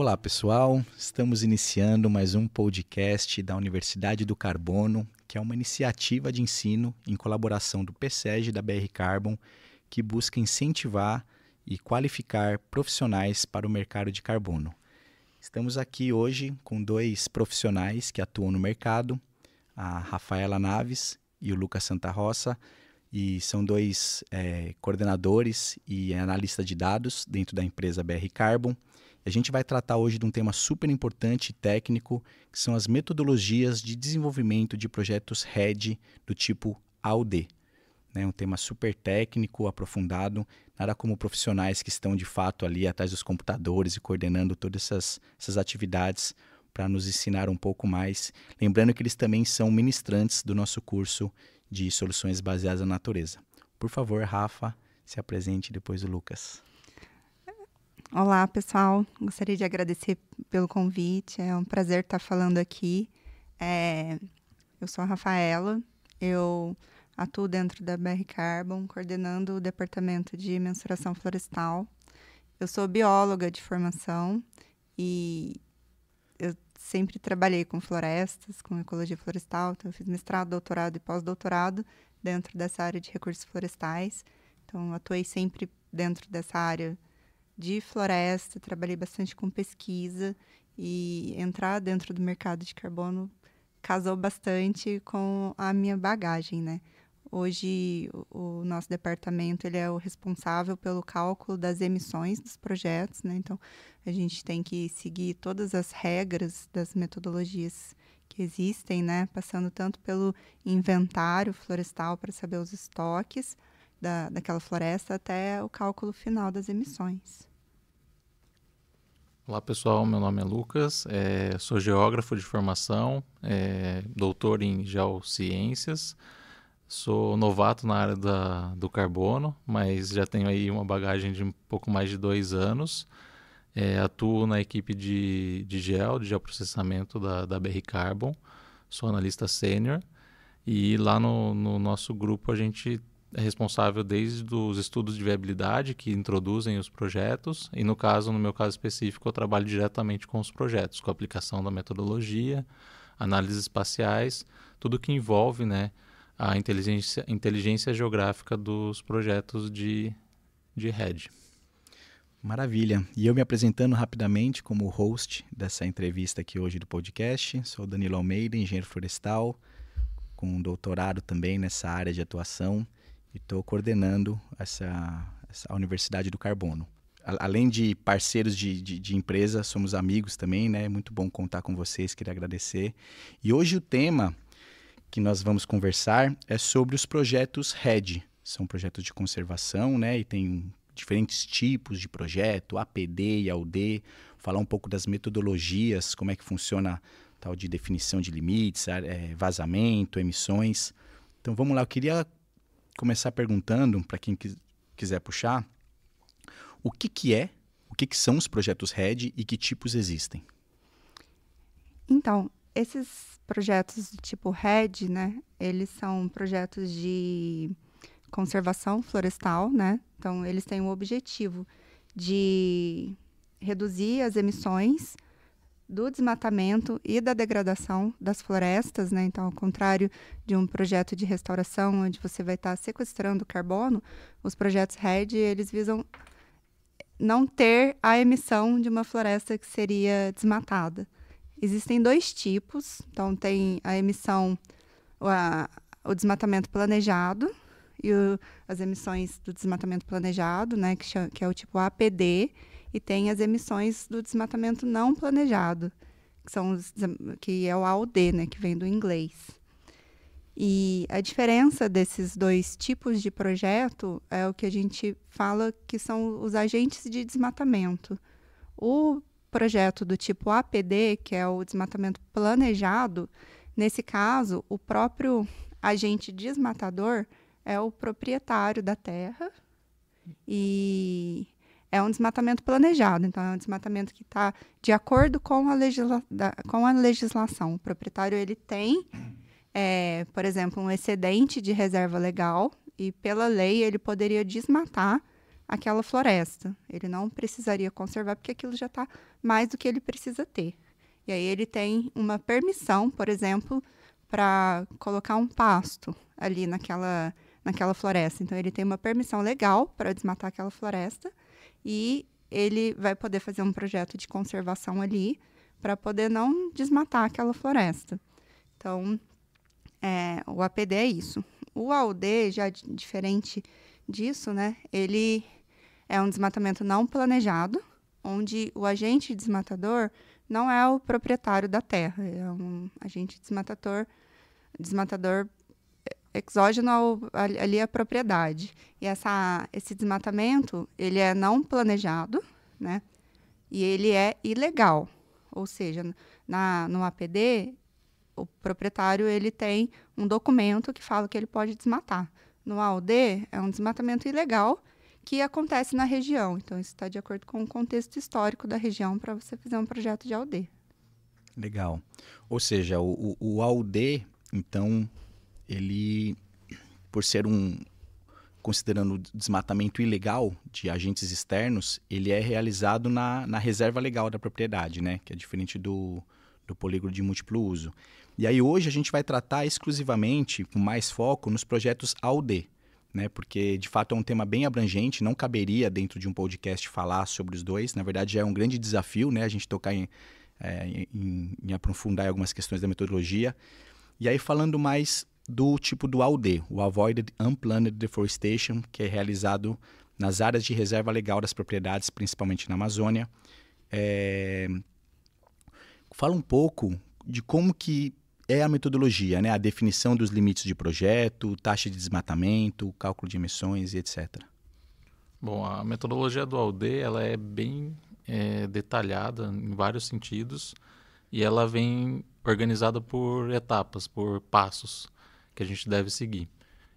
Olá, pessoal. Estamos iniciando mais um podcast da Universidade do Carbono, que é uma iniciativa de ensino em colaboração do PSEG e da BR Carbon, que busca incentivar e qualificar profissionais para o mercado de carbono. Estamos aqui hoje com dois profissionais que atuam no mercado, a Rafaela Naves e o Lucas Santa Rosa, e são dois coordenadores e analistas de dados dentro da empresa BR Carbon. A gente vai tratar hoje de um tema super importante e técnico, que são as metodologias de desenvolvimento de projetos RED do tipo AUD. Um tema super técnico, aprofundado, nada como profissionais que estão de fato ali atrás dos computadores e coordenando todas essas atividades para nos ensinar um pouco mais. Lembrando que eles também são ministrantes do nosso curso de soluções baseadas na natureza. Por favor, Rafa, se apresente depois do Lucas. Olá, pessoal. Gostaria de agradecer pelo convite. É um prazer estar falando aqui. Eu sou a Rafaela. Eu atuo dentro da BR Carbon, coordenando o departamento de mensuração florestal. Eu sou bióloga de formação e eu sempre trabalhei com florestas, com ecologia florestal. Então, eu fiz mestrado, doutorado e pós-doutorado dentro dessa área de recursos florestais. Então, atuei sempre dentro dessa área de floresta, trabalhei bastante com pesquisa e entrar dentro do mercado de carbono casou bastante com a minha bagagem, né? Hoje, o nosso departamento ele é o responsável pelo cálculo das emissões dos projetos, né? Então, a gente tem que seguir todas as regras das metodologias que existem, né? Passando tanto pelo inventário florestal para saber os estoques daquela floresta até o cálculo final das emissões. Olá, pessoal. Meu nome é Lucas, sou geógrafo de formação, doutor em geociências. Sou novato na área do carbono, mas já tenho aí uma bagagem de um pouco mais de 2 anos. Atuo na equipe de geoprocessamento da BR Carbon. Sou analista sênior e lá no nosso grupo a gente é responsável desde os estudos de viabilidade que introduzem os projetos e no meu caso específico, eu trabalho diretamente com os projetos, com a aplicação da metodologia, análises espaciais, tudo que envolve, né, a inteligência geográfica dos projetos de RED. Maravilha. E eu me apresentando rapidamente como host dessa entrevista aqui hoje do podcast. Sou Danilo Almeida, engenheiro florestal, com um doutorado também nessa área de atuação e estou coordenando essa Universidade do Carbono. Além de parceiros de empresa, somos amigos também, né? É muito bom contar com vocês, queria agradecer. E hoje o tema que nós vamos conversar é sobre os projetos RED. São projetos de conservação, né? E tem diferentes tipos de projeto, APD e AUD. Falar um pouco das metodologias, como é que funciona tal de definição de limites, vazamento, emissões. Então vamos lá, eu queria começar perguntando, para quem quiser puxar, o que são os projetos RED e que tipos existem? Então, esses projetos do tipo RED, né, eles são projetos de conservação florestal, né? Então, eles têm o objetivo de reduzir as emissões do desmatamento e da degradação das florestas, né? Então, ao contrário de um projeto de restauração, onde você vai estar sequestrando carbono, os projetos RED, eles visam não ter a emissão de uma floresta que seria desmatada. Existem 2 tipos. Então, tem a emissão, o desmatamento planejado e as emissões do desmatamento planejado, né, que é o tipo APD, e tem as emissões do desmatamento não planejado, que é o AUD, né, que vem do inglês. E a diferença desses 2 tipos de projeto é o que a gente fala que são os agentes de desmatamento. O projeto do tipo APD, que é o desmatamento planejado, nesse caso, o próprio agente desmatador é o proprietário da terra e é um desmatamento planejado. Então, é um desmatamento que está de acordo com a legislação. O proprietário ele tem, por exemplo, um excedente de reserva legal e, pela lei, ele poderia desmatar aquela floresta. Ele não precisaria conservar porque aquilo já está mais do que ele precisa ter. E aí ele tem uma permissão, por exemplo, para colocar um pasto ali naquela floresta. Então, ele tem uma permissão legal para desmatar aquela floresta e ele vai poder fazer um projeto de conservação ali para poder não desmatar aquela floresta. Então, o APD é isso. O AUD, já diferente disso, né? Ele é um desmatamento não planejado, onde o agente desmatador não é o proprietário da terra, é um agente desmatador exógeno ali à propriedade. E esse desmatamento, ele é não planejado, né? E ele é ilegal. Ou seja, no APD, o proprietário ele tem um documento que fala que ele pode desmatar. No AUD, é um desmatamento ilegal que acontece na região. Então, isso está de acordo com o contexto histórico da região para você fazer um projeto de AUD. Legal. Ou seja, o AUD, então, ele, por ser considerando desmatamento ilegal de agentes externos, ele é realizado na reserva legal da propriedade, né? Que é diferente do polígono de múltiplo uso. E aí hoje a gente vai tratar exclusivamente, com mais foco, nos projetos AUD, né? Porque de fato é um tema bem abrangente, não caberia dentro de um podcast falar sobre os dois. Na verdade já é um grande desafio, né? A gente tocar em aprofundar em algumas questões da metodologia. E aí falando mais do tipo do AUD, o Avoided Unplanned Deforestation, que é realizado nas áreas de reserva legal das propriedades, principalmente na Amazônia. Fala um pouco de como que é a metodologia, né? A definição dos limites de projeto, taxa de desmatamento, cálculo de emissões e etc. Bom, a metodologia do AUD ela é bem detalhada em vários sentidos e ela vem organizada por etapas, por passos que a gente deve seguir.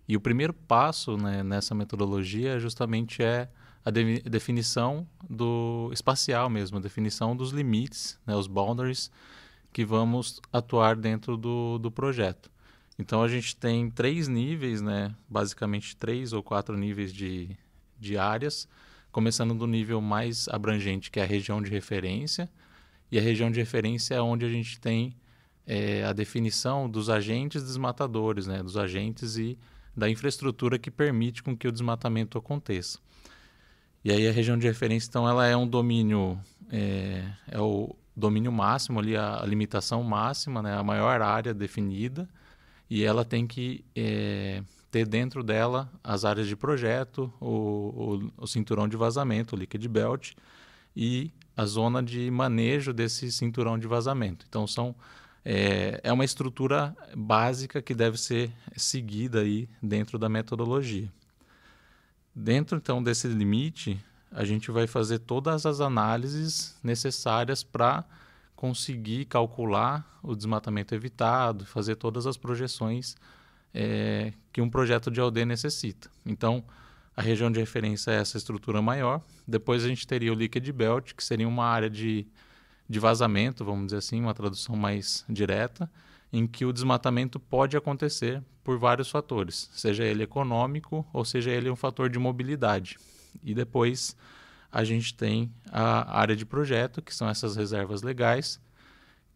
E o primeiro passo, né, nessa metodologia justamente é a definição do espacial mesmo, a definição dos limites, né, os boundaries que vamos atuar dentro do projeto. Então a gente tem 3 níveis, né, basicamente 3 ou 4 níveis de áreas, começando do nível mais abrangente, que é a região de referência, e a região de referência é onde a gente tem a definição dos agentes desmatadores, né, dos agentes e da infraestrutura que permite com que o desmatamento aconteça. E aí a região de referência, então, ela é um domínio, é o domínio máximo ali, a limitação máxima, né, a maior área definida, e ela tem que ter dentro dela as áreas de projeto, o cinturão de vazamento, o leakage belt, e a zona de manejo desse cinturão de vazamento. Então, é uma estrutura básica que deve ser seguida aí dentro da metodologia. Dentro, então, desse limite, a gente vai fazer todas as análises necessárias para conseguir calcular o desmatamento evitado, fazer todas as projeções que um projeto de AUD necessita. Então, a região de referência é essa estrutura maior. Depois a gente teria o leakage belt, que seria uma área de vazamento, vamos dizer assim, uma tradução mais direta, em que o desmatamento pode acontecer por vários fatores, seja ele econômico ou seja ele um fator de mobilidade. E depois a gente tem a área de projeto, que são essas reservas legais,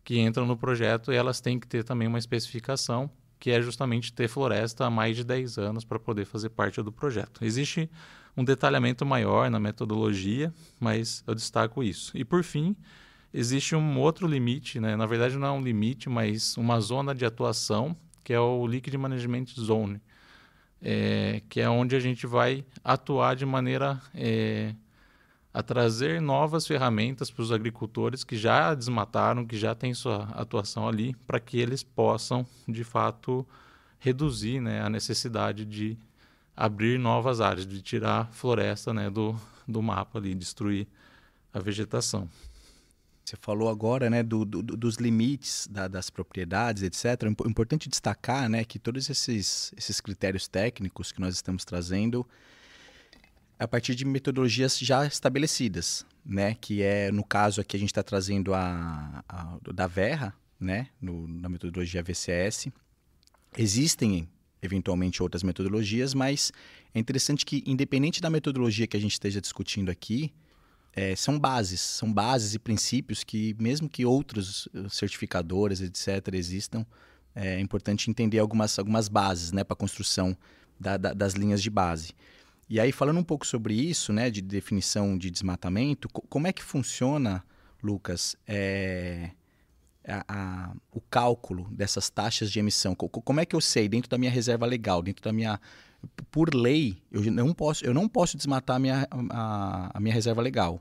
que entram no projeto e elas têm que ter também uma especificação, que é justamente ter floresta há mais de 10 anos para poder fazer parte do projeto. Existe um detalhamento maior na metodologia, mas eu destaco isso. E por fim, existe um outro limite, né? Na verdade não é um limite, mas uma zona de atuação, que é o Liquid Management Zone, que é onde a gente vai atuar de maneira a trazer novas ferramentas para os agricultores que já desmataram, que já têm sua atuação ali, para que eles possam, de fato, reduzir, né, a necessidade de abrir novas áreas, de tirar a floresta, né, do mapa ali, destruir a vegetação. Você falou agora, né, dos limites das propriedades, etc. É importante destacar, né, que todos esses critérios técnicos que nós estamos trazendo a partir de metodologias já estabelecidas, né, que é, no caso aqui, a gente está trazendo da Verra, né, na metodologia VCS. Existem eventualmente outras metodologias, mas é interessante que, independente da metodologia que a gente esteja discutindo aqui, são bases e princípios que, mesmo que outros certificadores, etc., existam, é importante entender algumas bases, né, para a construção das linhas de base. E aí, falando um pouco sobre isso, né, de definição de desmatamento, como é que funciona, Lucas, o cálculo dessas taxas de emissão? Como é que eu sei, dentro da minha reserva legal, dentro da minha... Por lei, eu não posso desmatar a minha reserva legal,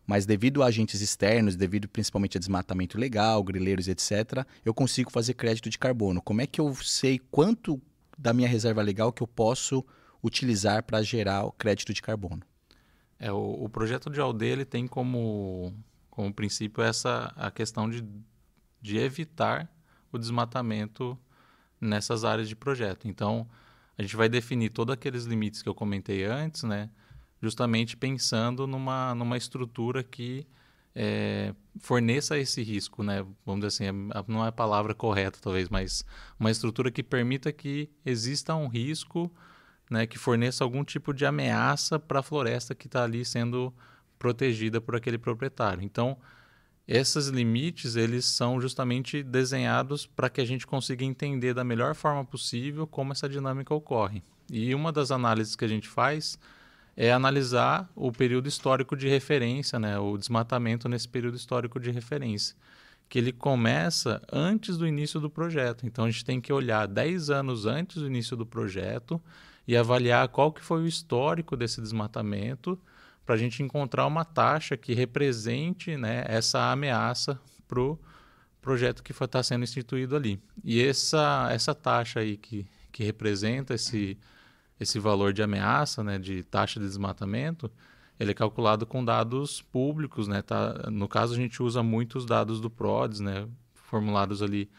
mas devido a agentes externos, devido principalmente a desmatamento ilegal, grileiros, etc., eu consigo fazer crédito de carbono. Como é que eu sei quanto da minha reserva legal que eu posso utilizar para gerar o crédito de carbono? O projeto de ALD ele tem como princípio a questão de evitar o desmatamento nessas áreas de projeto. Então, a gente vai definir todos aqueles limites que eu comentei antes, né, justamente pensando numa estrutura que forneça esse risco, né? Vamos dizer assim, não é a palavra correta talvez, mas uma estrutura que permita que exista um risco, né, que forneça algum tipo de ameaça para a floresta que está ali sendo protegida por aquele proprietário. Então, esses limites, eles são justamente desenhados para que a gente consiga entender da melhor forma possível como essa dinâmica ocorre. E uma das análises que a gente faz é analisar o período histórico de referência, né, o desmatamento nesse período histórico de referência, que ele começa antes do início do projeto. Então, a gente tem que olhar 10 anos antes do início do projeto e avaliar qual que foi o histórico desse desmatamento para a gente encontrar uma taxa que represente, né, essa ameaça para o projeto que está sendo instituído ali. E essa taxa aí que representa esse valor de ameaça, né, de taxa de desmatamento, ele é calculado com dados públicos, né? No caso, a gente usa muitos dados do PRODES, né, formulados ali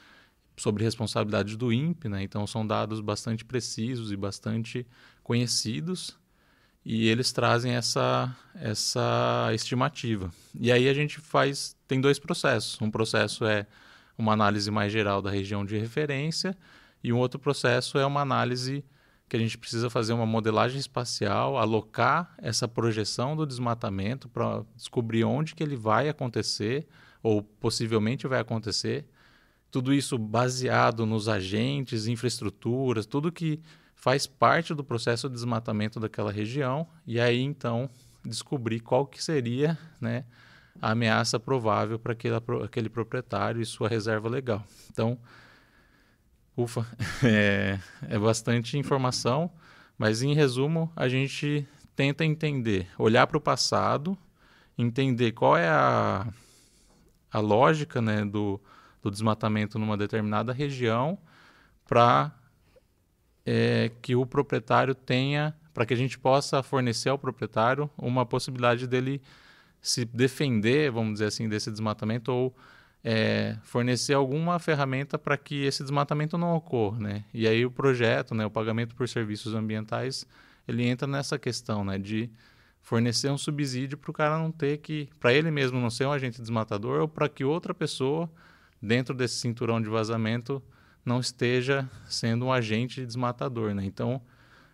sobre responsabilidade do INPE, né? Então, são dados bastante precisos e bastante conhecidos, e eles trazem essa estimativa. E aí a gente tem 2 processos. Um processo é uma análise mais geral da região de referência, e um outro processo é uma análise que a gente precisa fazer uma modelagem espacial, alocar essa projeção do desmatamento para descobrir onde que ele vai acontecer, ou possivelmente vai acontecer. Tudo isso baseado nos agentes, infraestruturas, tudo que faz parte do processo de desmatamento daquela região, e aí então descobrir qual que seria, né, a ameaça provável para aquele proprietário e sua reserva legal. Então, é bastante informação, mas em resumo a gente tenta entender, olhar para o passado, entender qual é a lógica, né, do desmatamento numa determinada região, para que o proprietário tenha, para que a gente possa fornecer ao proprietário uma possibilidade dele se defender, vamos dizer assim, desse desmatamento, ou fornecer alguma ferramenta para que esse desmatamento não ocorra, né? E aí o projeto, né, o pagamento por serviços ambientais, ele entra nessa questão, né, de fornecer um subsídio para o cara não ter que, para ele mesmo não ser um agente desmatador, ou para que outra pessoa, dentro desse cinturão de vazamento, não esteja sendo um agente desmatador, né? Então,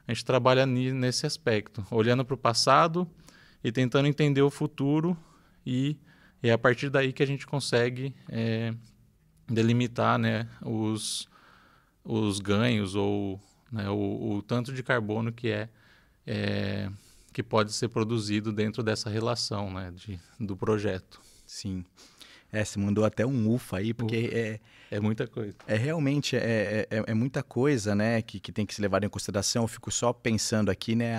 a gente trabalha nesse aspecto, olhando para o passado e tentando entender o futuro, e é a partir daí que a gente consegue delimitar, né, os ganhos, ou, né, o tanto de carbono que pode ser produzido dentro dessa relação, né, do projeto. Sim. Você mandou até um ufa aí, porque é muita coisa. Realmente muita coisa, né, que tem que se levar em consideração. Eu fico só pensando aqui, né,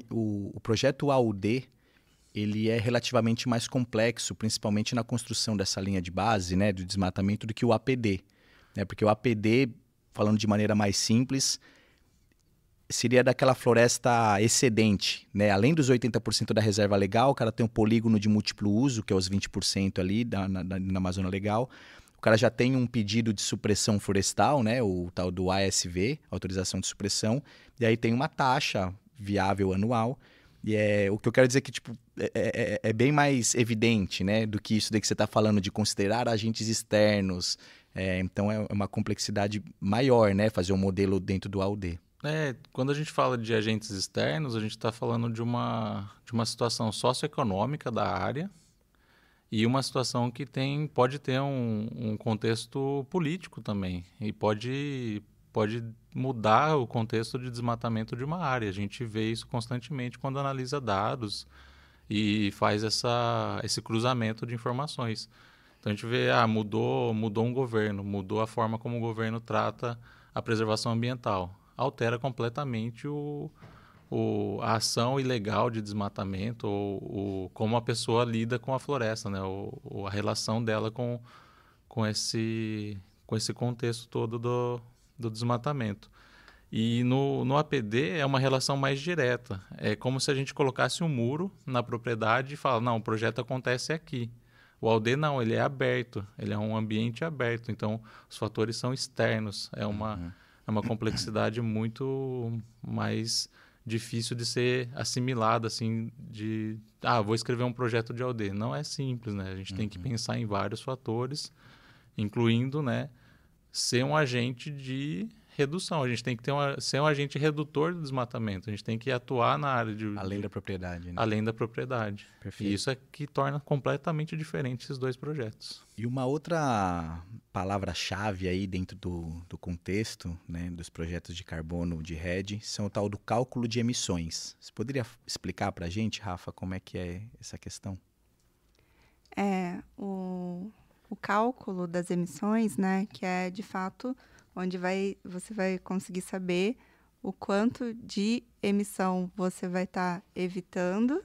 o projeto AUD, ele é relativamente mais complexo, principalmente na construção dessa linha de base, né, do desmatamento, do que o APD, né, porque o APD, falando de maneira mais simples, seria daquela floresta excedente, né? Além dos 80% da reserva legal, o cara tem um polígono de múltiplo uso, que é os 20% ali na Amazônia Legal. O cara já tem um pedido de supressão florestal, né? O tal do ASV, autorização de supressão, e aí tem uma taxa viável anual. E o que eu quero dizer é que tipo, é bem mais evidente, né, do que isso daí que você está falando de considerar agentes externos. Então é uma complexidade maior, né, fazer um modelo dentro do AUD. Quando a gente fala de agentes externos, a gente está falando de uma situação socioeconômica da área e uma situação que pode ter um contexto político também e pode mudar o contexto de desmatamento de uma área. A gente vê isso constantemente quando analisa dados e faz esse cruzamento de informações. Então a gente vê, mudou um governo, mudou a forma como o governo trata a preservação ambiental. Altera completamente a ação ilegal de desmatamento ou como a pessoa lida com a floresta, né? A relação dela com esse contexto todo do desmatamento. E no APD é uma relação mais direta. É como se a gente colocasse um muro na propriedade e fala, não, o projeto acontece aqui. O AUD não, ele é aberto, ele é um ambiente aberto, então os fatores são externos. É uma complexidade muito mais difícil de ser assimilada, assim, vou escrever um projeto de AUD. Não é simples, né? A gente tem que pensar em vários fatores, incluindo, né, ser um agente de redução. A gente tem que ser um agente redutor do desmatamento. A gente tem que atuar na área de... Além da propriedade, né? Além da propriedade. Perfeito. E isso é que torna completamente diferente esses dois projetos. E uma outra palavra-chave aí dentro do contexto, né, dos projetos de carbono de REDD são o tal do cálculo de emissões. Você poderia explicar para a gente, Rafa, como é que é essa questão? O cálculo das emissões, né, que é de fato onde você vai conseguir saber o quanto de emissão você vai estar evitando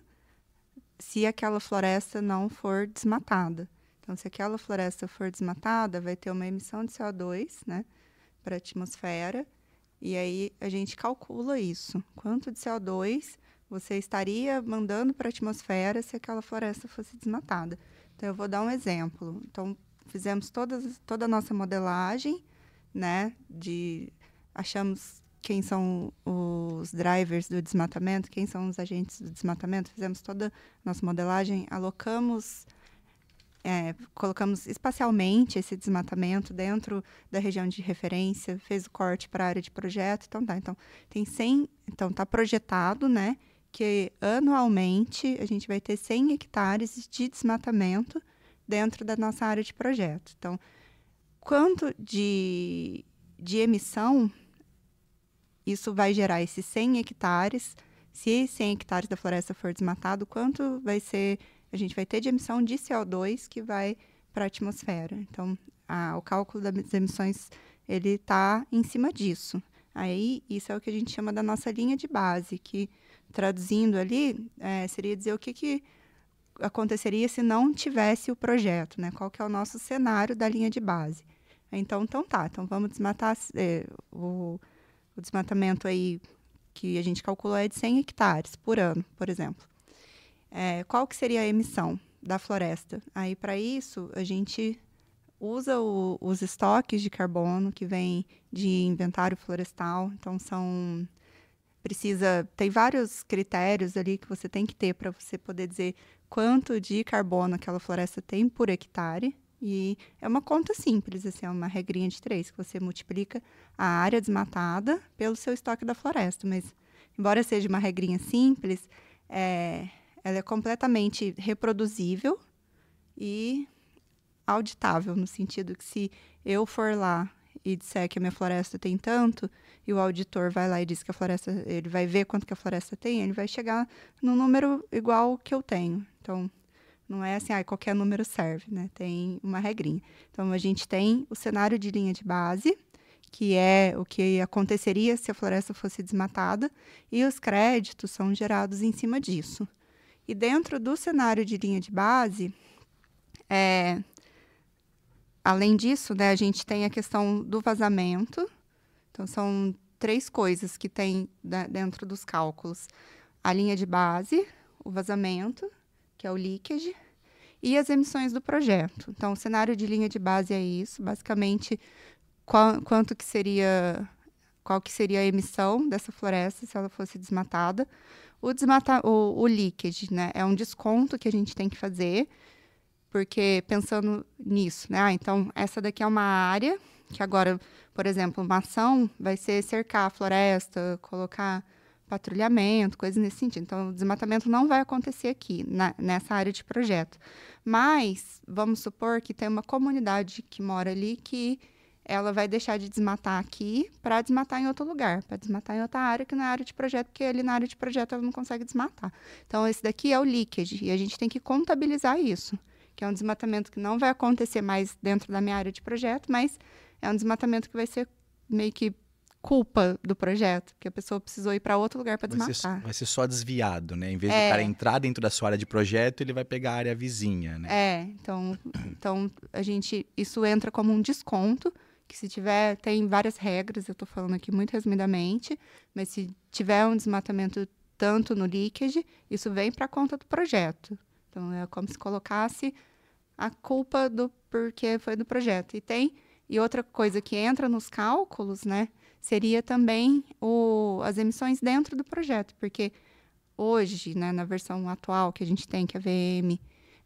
se aquela floresta não for desmatada. Então, se aquela floresta for desmatada, vai ter uma emissão de CO2, né, para a atmosfera, e aí a gente calcula isso. Quanto de CO2 você estaria mandando para a atmosfera se aquela floresta fosse desmatada. Então, eu vou dar um exemplo. Então, fizemos toda a nossa modelagem, né, achamos quem são os drivers do desmatamento, quem são os agentes do desmatamento, fizemos toda a nossa modelagem, colocamos espacialmente esse desmatamento dentro da região de referência, fez o corte para a área de projeto, então tem 100, então está projetado, né, que anualmente a gente vai ter 100 hectares de desmatamento dentro da nossa área de projeto. Então, quanto de emissão isso vai gerar esses 100 hectares? Se 100 hectares da floresta for desmatado, quanto a gente vai ter de emissão de CO2 que vai para a atmosfera? Então, o cálculo das emissões, ele está em cima disso. Aí, isso é o que a gente chama da nossa linha de base, que, traduzindo ali, seria dizer o que aconteceria se não tivesse o projeto, né? Qual que é o nosso cenário da linha de base. Então vamos desmatar, o desmatamento aí que a gente calculou é de 100 hectares por ano, por exemplo. Qual que seria a emissão da floresta? Aí, para isso, a gente usa os estoques de carbono que vêm de inventário florestal. Então, tem vários critérios ali que você tem que ter para você poder dizer quanto de carbono aquela floresta tem por hectare. E é uma conta simples, assim, é uma regrinha de 3, que você multiplica a área desmatada pelo seu estoque da floresta. Mas, embora seja uma regrinha simples, ela é completamente reproduzível e auditável, no sentido que se eu for lá e disser que a minha floresta tem tanto, e o auditor vai lá e diz que a floresta, ele vai ver quanto que a floresta tem, ele vai chegar no número igual que eu tenho. Então, não é assim, qualquer número serve, né? Tem uma regrinha. Então, a gente tem o cenário de linha de base, que é o que aconteceria se a floresta fosse desmatada, e os créditos são gerados em cima disso. E dentro do cenário de linha de base, além disso, né, a gente tem a questão do vazamento. Então, são 3 coisas que tem dentro dos cálculos. A linha de base, o vazamento, que é o leakage, e as emissões do projeto. Então, o cenário de linha de base é isso, basicamente, quanto que seria qual que seria a emissão dessa floresta se ela fosse desmatada. O leakage, né, é um desconto que a gente tem que fazer, porque pensando nisso, né, então essa daqui é uma área que agora, por exemplo, uma ação vai ser cercar a floresta, colocar patrulhamento, coisas nesse sentido. Então, o desmatamento não vai acontecer aqui, nessa área de projeto. Mas, vamos supor que tem uma comunidade que mora ali que ela vai deixar de desmatar aqui para desmatar em outro lugar, para desmatar em outra área que não é área de projeto, porque ali na área de projeto ela não consegue desmatar. Então, esse daqui é o leakage, e a gente tem que contabilizar isso, que é um desmatamento que não vai acontecer mais dentro da minha área de projeto, mas é um desmatamento que vai ser meio que culpa do projeto, que a pessoa precisou ir para outro lugar para desmatar. Vai ser só desviado, né? Em vez do cara entrar dentro da sua área de projeto, ele vai pegar a área vizinha, né? Então isso entra como um desconto, que se tiver, tem várias regras, eu estou falando aqui muito resumidamente, mas se tiver um desmatamento tanto no leakage, isso vem para a conta do projeto. Então, é como se colocasse a culpa do porquê foi do projeto. E outra coisa que entra nos cálculos, né, seria também as emissões dentro do projeto, porque hoje, né, na versão atual que a gente tem, que é a VM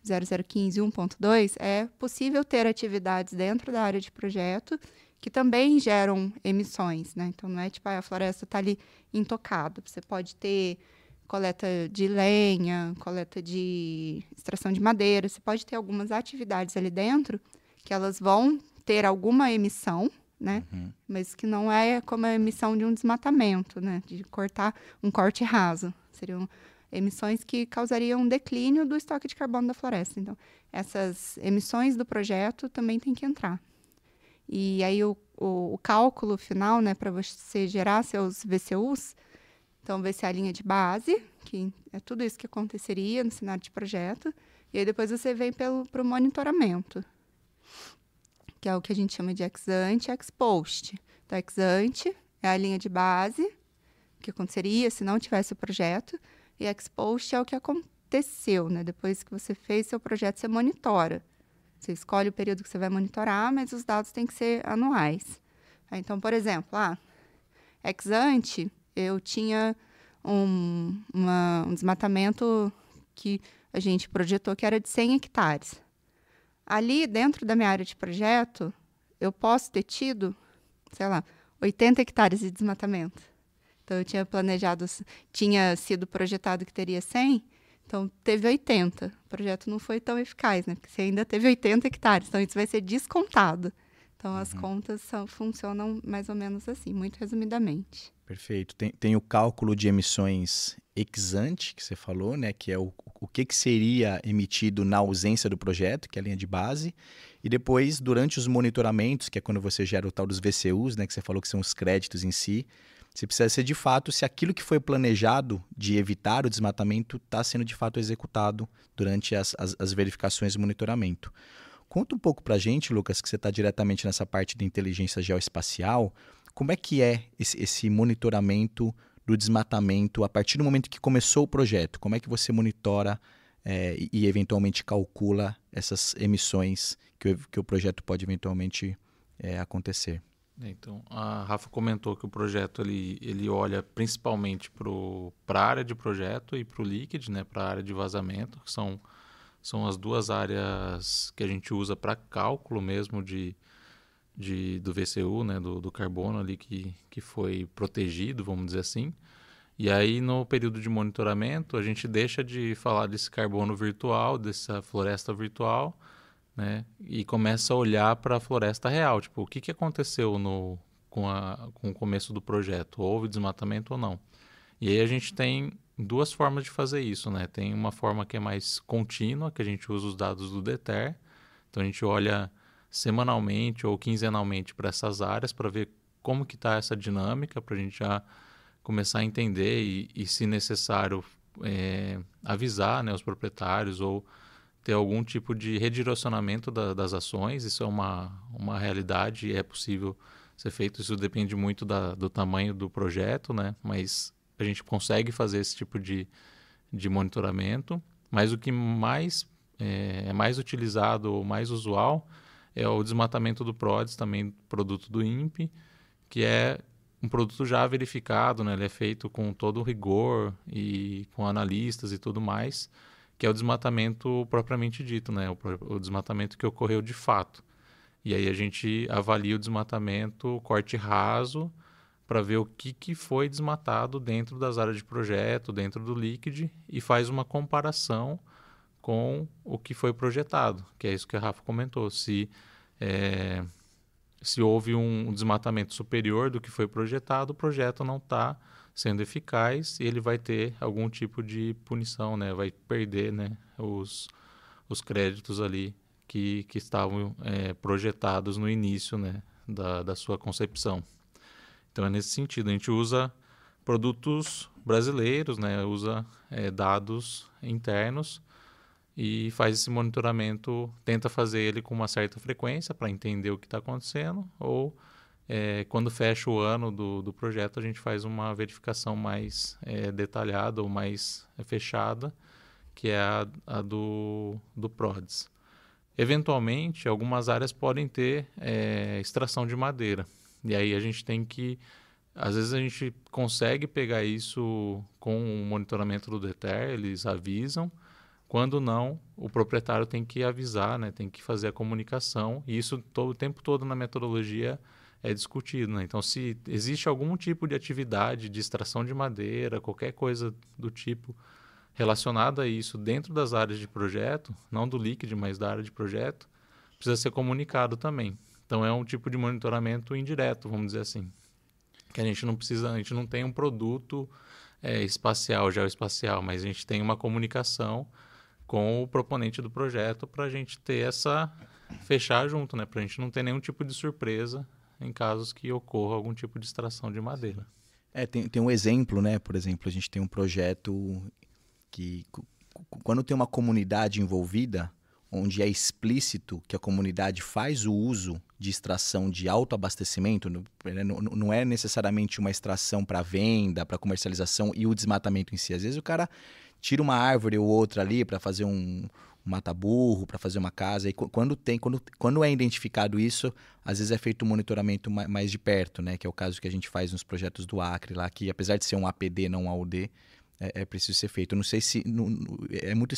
0015 1.2, é possível ter atividades dentro da área de projeto que também geram emissões, né? Então, não é tipo, a floresta está ali intocada. Você pode ter coleta de lenha, coleta de extração de madeira, você pode ter algumas atividades ali dentro que elas vão ter alguma emissão, né? Mas que não é como a emissão de um desmatamento, né? De cortar um corte raso. Seriam emissões que causariam um declínio do estoque de carbono da floresta. Então, essas emissões do projeto também tem que entrar. E aí, o cálculo final, né, para você gerar seus VCUs, então, vai ser a linha de base, que é tudo isso que aconteceria no cenário de projeto, e aí depois você vem para o monitoramento, que é o que a gente chama de ex-ante e ex-post. Então, ex-ante é a linha de base, o que aconteceria se não tivesse o projeto, e ex-post é o que aconteceu, né? Depois que você fez seu projeto, você monitora. Você escolhe o período que você vai monitorar, mas os dados têm que ser anuais. Então, por exemplo, ex-ante, eu tinha um desmatamento que a gente projetou que era de 100 hectares. Ali, dentro da minha área de projeto, eu posso ter tido, 80 hectares de desmatamento. Então, eu tinha sido projetado que teria 100, então teve 80. O projeto não foi tão eficaz, né? Porque você ainda teve 80 hectares, então isso vai ser descontado. Então, as contas funcionam mais ou menos assim, muito resumidamente. Perfeito. Tem o cálculo de emissões ex-ante, que você falou, né? Que é o que seria emitido na ausência do projeto, que é a linha de base. E depois, durante os monitoramentos, que é quando você gera o tal dos VCUs, né? Que você falou que são os créditos em si. Você precisa ser, de fato, se aquilo que foi planejado de evitar o desmatamento está sendo, de fato, executado durante as verificações e monitoramento. Conta um pouco para a gente, Lucas, que você está diretamente nessa parte de inteligência geoespacial. Como é que é esse monitoramento do desmatamento a partir do momento que começou o projeto? Como é que você monitora e eventualmente calcula essas emissões que o projeto pode eventualmente acontecer? Então, a Rafa comentou que o projeto ele olha principalmente para a área de projeto e para o leakage, né, para a área de vazamento, que são as duas áreas que a gente usa para cálculo mesmo do VCU, né, do carbono ali que foi protegido, vamos dizer assim. E aí, no período de monitoramento, a gente deixa de falar desse carbono virtual, dessa floresta virtual, né, e começa a olhar para a floresta real. Tipo, o que aconteceu com o começo do projeto? Houve desmatamento ou não? E aí a gente tem duas formas de fazer isso, né? Tem uma forma que é mais contínua, que a gente usa os dados do DETER. Então, a gente olha semanalmente ou quinzenalmente para essas áreas para ver como que está essa dinâmica, para a gente já começar a entender e se necessário, avisar, né, os proprietários ou ter algum tipo de redirecionamento das ações. Isso é uma realidade e é possível ser feito. Isso depende muito do tamanho do projeto, né? Mas a gente consegue fazer esse tipo de monitoramento. Mas o que é mais utilizado ou mais usual é o desmatamento do PRODES, também produto do INPE, que é um produto já verificado, né? Ele é feito com todo o rigor e com analistas e tudo mais, que é o desmatamento propriamente dito, né? O desmatamento que ocorreu de fato. E aí a gente avalia o desmatamento, corte raso, para ver o que foi desmatado dentro das áreas de projeto, dentro do líquido, e faz uma comparação com o que foi projetado, que é isso que a Rafa comentou. Se houve um desmatamento superior do que foi projetado, o projeto não está sendo eficaz e ele vai ter algum tipo de punição, né? Vai perder, né, os créditos ali que estavam projetados no início, né, da sua concepção. Então é nesse sentido, a gente usa produtos brasileiros, né, usa dados internos e faz esse monitoramento, tenta fazer ele com uma certa frequência para entender o que está acontecendo, ou quando fecha o ano do projeto, a gente faz uma verificação mais detalhada ou mais fechada, que é a do PRODES. Eventualmente, algumas áreas podem ter extração de madeira, e aí a gente tem que... Às vezes a gente consegue pegar isso com o monitoramento do DETER, eles avisam. Quando não, o proprietário tem que avisar, né? Tem que fazer a comunicação. E isso o tempo todo na metodologia é discutido, né? Então, se existe algum tipo de atividade de extração de madeira, qualquer coisa do tipo relacionada a isso dentro das áreas de projeto, não do líquido, mas da área de projeto, precisa ser comunicado também. Então, é um tipo de monitoramento indireto, vamos dizer assim. Que a gente não tem um produto espacial, geoespacial, mas a gente tem uma comunicação com o proponente do projeto para a gente fechar junto, né? Para a gente não ter nenhum tipo de surpresa em casos que ocorra algum tipo de extração de madeira. Tem um exemplo, né? Por exemplo, a gente tem um projeto que, quando tem uma comunidade envolvida, onde é explícito que a comunidade faz o uso de extração de autoabastecimento, não é necessariamente uma extração para venda, para comercialização e o desmatamento em si. Às vezes o cara tira uma árvore ou outra ali para fazer um mata-burro, para fazer uma casa. E quando é identificado isso, às vezes é feito um monitoramento mais de perto, né? Que é o caso que a gente faz nos projetos do Acre lá, que apesar de ser um APD, não um AUD, é preciso ser feito. Eu não sei se é muito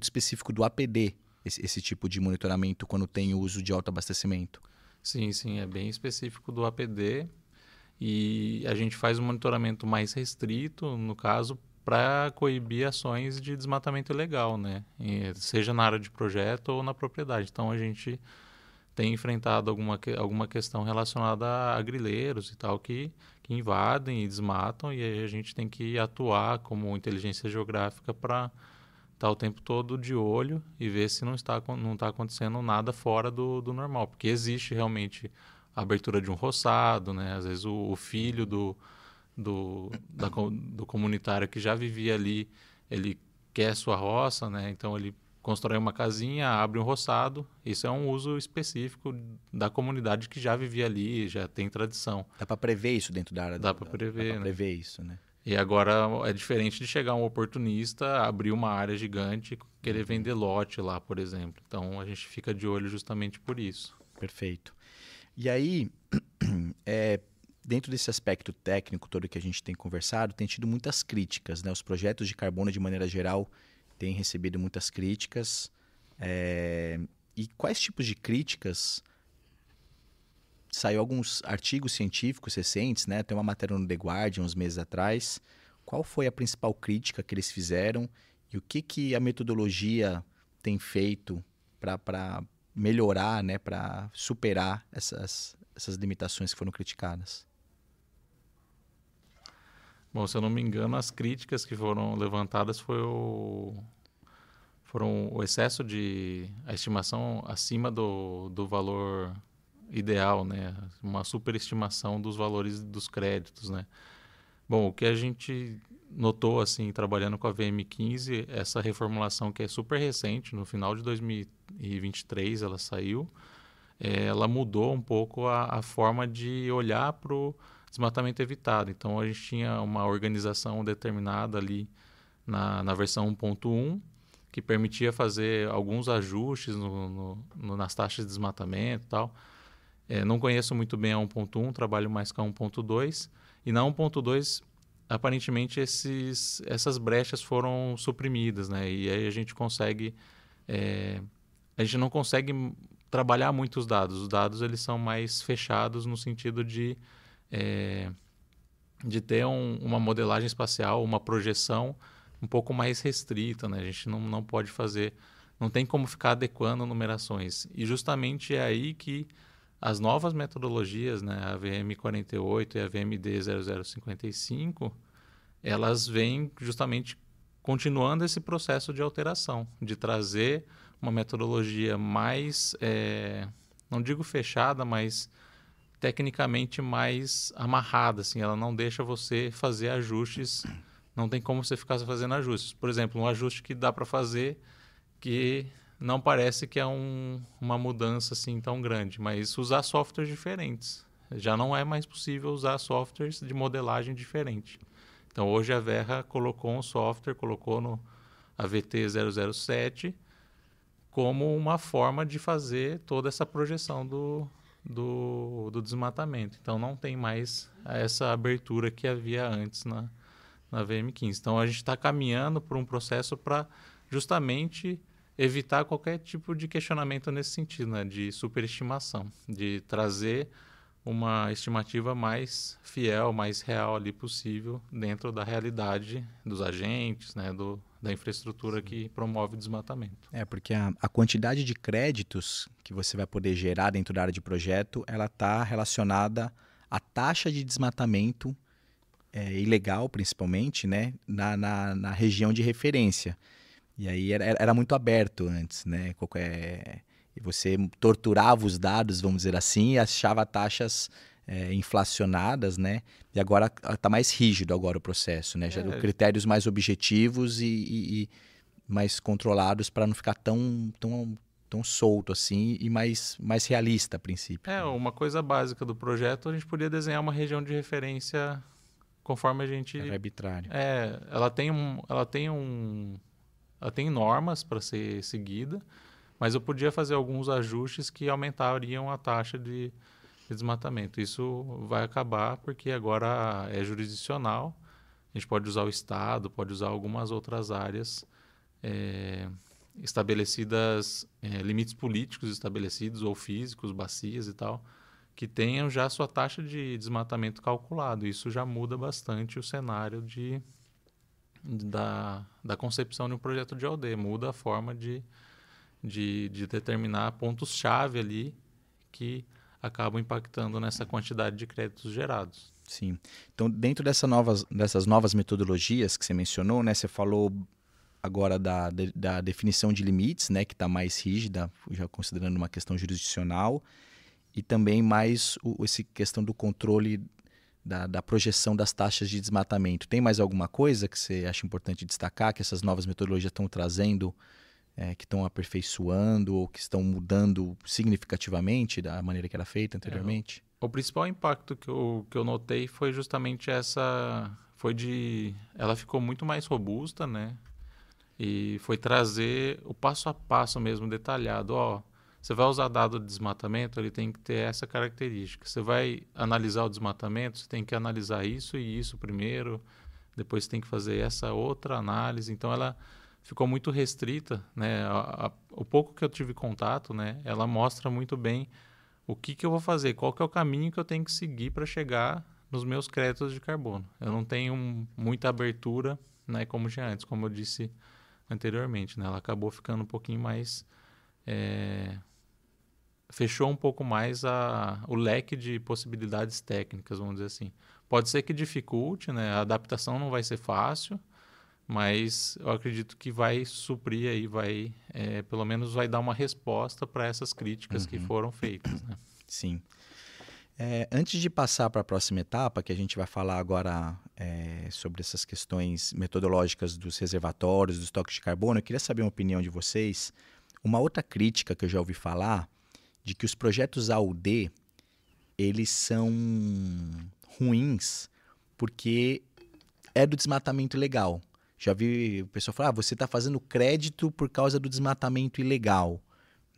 específico do APD esse tipo de monitoramento quando tem o uso de autoabastecimento. Sim, é bem específico do APD e a gente faz um monitoramento mais restrito, no caso, para coibir ações de desmatamento ilegal, né? Seja na área de projeto ou na propriedade. Então, a gente tem enfrentado alguma questão relacionada a grileiros e tal, que invadem e desmatam, e aí a gente tem que atuar como inteligência geográfica para estar o tempo todo de olho e ver se não está acontecendo nada fora do normal, porque existe realmente a abertura de um roçado, né? Às vezes o filho do comunitário que já vivia ali, ele quer sua roça, né? Então ele constrói uma casinha, abre um roçado. Isso é um uso específico da comunidade que já vivia ali, já tem tradição. Dá para prever isso dentro da área? Dá para prever. Dá para prever isso, né? E agora é diferente de chegar um oportunista, abrir uma área gigante e querer vender lote lá, por exemplo. Então a gente fica de olho justamente por isso. Perfeito. E aí, dentro desse aspecto técnico todo que a gente tem conversado, tem tido muitas críticas, né? Os projetos de carbono, de maneira geral, têm recebido muitas críticas. E quais tipos de críticas? Saiu alguns artigos científicos recentes, né? Tem uma matéria no The Guardian uns meses atrás. Qual foi a principal crítica que eles fizeram e o que a metodologia tem feito para melhorar, né? Para superar essas limitações que foram criticadas? Bom, se eu não me engano, as críticas que foram levantadas foram o excesso a estimação acima do valor ideal, né? Uma superestimação dos valores dos créditos, né? Bom, o que a gente notou, assim, trabalhando com a VM15, essa reformulação que é super recente, no final de 2023 ela saiu, ela mudou um pouco a forma de olhar para o desmatamento evitado. Então, a gente tinha uma organização determinada ali na versão 1.1, que permitia fazer alguns ajustes nas taxas de desmatamento e tal. Não conheço muito bem a 1.1, trabalho mais com a 1.2. E na 1.2, aparentemente, essas brechas foram suprimidas, né? E aí a gente não consegue trabalhar muito os dados. Os dados eles são mais fechados no sentido de ter uma modelagem espacial, uma projeção um pouco mais restrita, né? A gente não pode fazer, não tem como ficar adequando numerações. E justamente é aí que as novas metodologias, né, a VM48 e a VMD0055, elas vêm justamente continuando esse processo de alteração, de trazer uma metodologia mais, não digo fechada, mas tecnicamente mais amarrada, assim, ela não deixa você fazer ajustes, não tem como você ficar fazendo ajustes. Por exemplo, um ajuste que dá para fazer que não parece que é uma mudança assim tão grande, mas usar softwares diferentes. Já não é mais possível usar softwares de modelagem diferente. Então, hoje a Verra colocou um software, colocou no AVT007 como uma forma de fazer toda essa projeção do desmatamento. Então, não tem mais essa abertura que havia antes na VM15. Então, a gente está caminhando por um processo para justamente evitar qualquer tipo de questionamento nesse sentido, né? De superestimação, de trazer uma estimativa mais fiel, mais real ali possível dentro da realidade dos agentes, né? Da infraestrutura que promove o desmatamento. Porque a quantidade de créditos que você vai poder gerar dentro da área de projeto, ela está relacionada à taxa de desmatamento ilegal, principalmente, né? na região de referência. E aí era muito aberto antes, né? E você torturava os dados, vamos dizer assim, e achava taxas inflacionadas, né? E agora está mais rígido agora o processo, né? Já critérios mais objetivos e mais controlados para não ficar tão solto assim e mais realista a princípio. Uma coisa básica do projeto, a gente podia desenhar uma região de referência conforme a gente... É arbitrário. Ela tem normas para ser seguida, mas eu podia fazer alguns ajustes que aumentariam a taxa de desmatamento. Isso vai acabar porque agora é jurisdicional. A gente pode usar o Estado, pode usar algumas outras áreas estabelecidas, limites políticos estabelecidos ou físicos, bacias e tal, que tenham já a sua taxa de desmatamento calculado. Isso já muda bastante o cenário da concepção de um projeto de aldeia, muda a forma de determinar pontos-chave ali que acabam impactando nessa quantidade de créditos gerados. Sim. Então, dentro dessas novas metodologias que você mencionou, né, você falou agora da definição de limites, né, que está mais rígida, já considerando uma questão jurisdicional, e também mais essa questão do controle da projeção das taxas de desmatamento. Tem mais alguma coisa que você acha importante destacar, que essas novas metodologias estão trazendo, que estão aperfeiçoando ou que estão mudando significativamente da maneira que era feita anteriormente? O principal impacto que eu notei foi justamente ela ficou muito mais robusta, né? E foi trazer o passo a passo mesmo, detalhado. Você vai usar dado de desmatamento, ele tem que ter essa característica. Você vai analisar o desmatamento, você tem que analisar isso e isso primeiro, depois você tem que fazer essa outra análise. Então, ela ficou muito restrita, né? O pouco que eu tive contato, né? Ela mostra muito bem o que eu vou fazer, qual que é o caminho que eu tenho que seguir para chegar nos meus créditos de carbono. Eu não tenho muita abertura, né? Como tinha antes, como eu disse anteriormente, né? Ela acabou ficando um pouquinho mais... fechou um pouco mais o leque de possibilidades técnicas, vamos dizer assim. Pode ser que dificulte, né? A adaptação não vai ser fácil, mas eu acredito que vai suprir aí, pelo menos vai dar uma resposta para essas críticas que foram feitas, né? Sim. Antes de passar para a próxima etapa, que a gente vai falar agora sobre essas questões metodológicas dos reservatórios, dos estoques de carbono, eu queria saber uma opinião de vocês. Uma outra crítica que eu já ouvi falar, de que os projetos AUD, eles são ruins porque é do desmatamento ilegal. Já vi o pessoal falar, você está fazendo crédito por causa do desmatamento ilegal,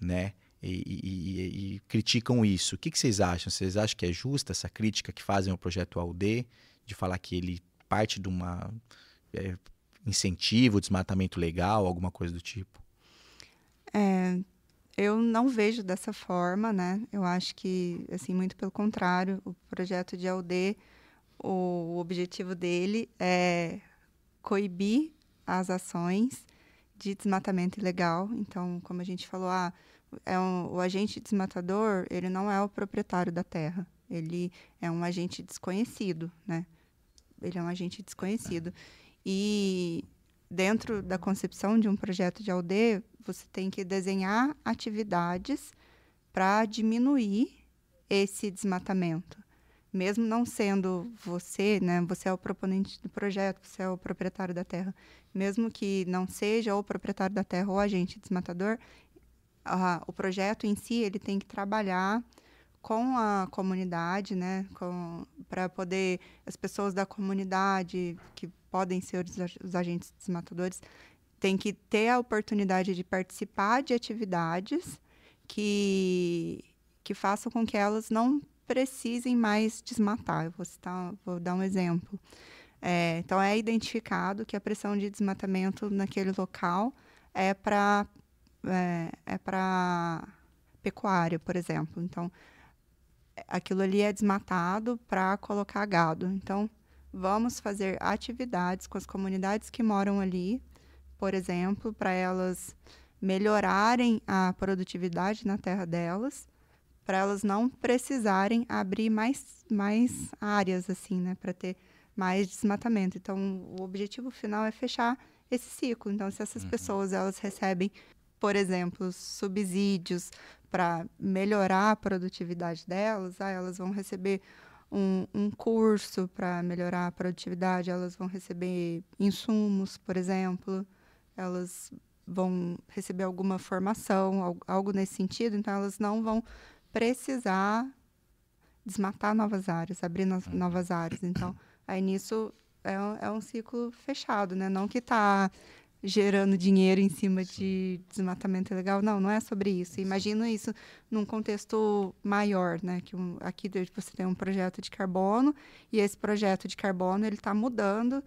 né? e criticam isso. O que vocês acham? Vocês acham que é justa essa crítica que fazem ao projeto AUD, de falar que ele parte de uma incentivo, desmatamento legal, alguma coisa do tipo? Eu não vejo dessa forma, né? Eu acho que, assim, muito pelo contrário, o projeto de AUD, o objetivo dele é coibir as ações de desmatamento ilegal. Então, como a gente falou, o agente desmatador, ele não é o proprietário da terra. Ele é um agente desconhecido, né? Ele é um agente desconhecido. E dentro da concepção de um projeto de AUD, você tem que desenhar atividades para diminuir esse desmatamento. Mesmo não sendo você, né? Você é o proponente do projeto, você é o proprietário da terra. Mesmo que não seja o proprietário da terra ou agente desmatador, o projeto em si ele tem que trabalhar com a comunidade, né? Para poder as pessoas da comunidade que podem ser os agentes desmatadores têm que ter a oportunidade de participar de atividades que façam com que elas não precisem mais desmatar. Vou dar um exemplo. Então, é identificado que a pressão de desmatamento naquele local é para pecuária, por exemplo. Então, aquilo ali é desmatado para colocar gado. Então, vamos fazer atividades com as comunidades que moram ali, por exemplo, para elas melhorarem a produtividade na terra delas, para elas não precisarem abrir mais áreas, assim, né, para ter mais desmatamento. Então, o objetivo final é fechar esse ciclo. Então, se essas pessoas elas recebem, por exemplo, subsídios para melhorar a produtividade delas, elas vão receber um curso para melhorar a produtividade, elas vão receber insumos, por exemplo, elas vão receber alguma formação, algo nesse sentido. Então, elas não vão precisar desmatar novas áreas, abrir novas áreas. Então, aí nisso é um ciclo fechado, né? Não que está gerando dinheiro em cima de desmatamento ilegal. Não é sobre isso. Imagina isso num contexto maior, né? Aqui você tem um projeto de carbono e esse projeto de carbono ele está mudando,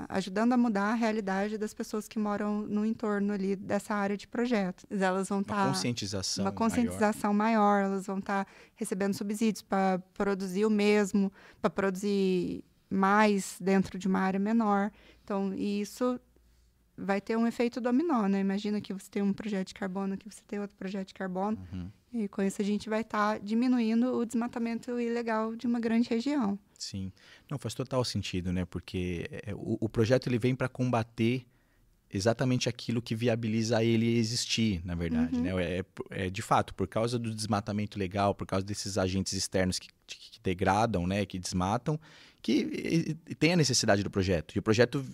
ajudando a mudar a realidade das pessoas que moram no entorno ali dessa área de projeto. Elas vão estar uma conscientização maior, elas vão estar recebendo subsídios para produzir o mesmo, para produzir mais dentro de uma área menor. Então, isso vai ter um efeito dominó, né? Imagina que você tem um projeto de carbono, que você tem outro projeto de carbono, e com isso a gente vai estar diminuindo o desmatamento ilegal de uma grande região. Sim. Não, faz total sentido, né? Porque o projeto ele vem para combater exatamente aquilo que viabiliza ele existir, na verdade, né? De fato, por causa do desmatamento ilegal, por causa desses agentes externos que degradam, né? Que desmatam, que tem a necessidade do projeto. E o projeto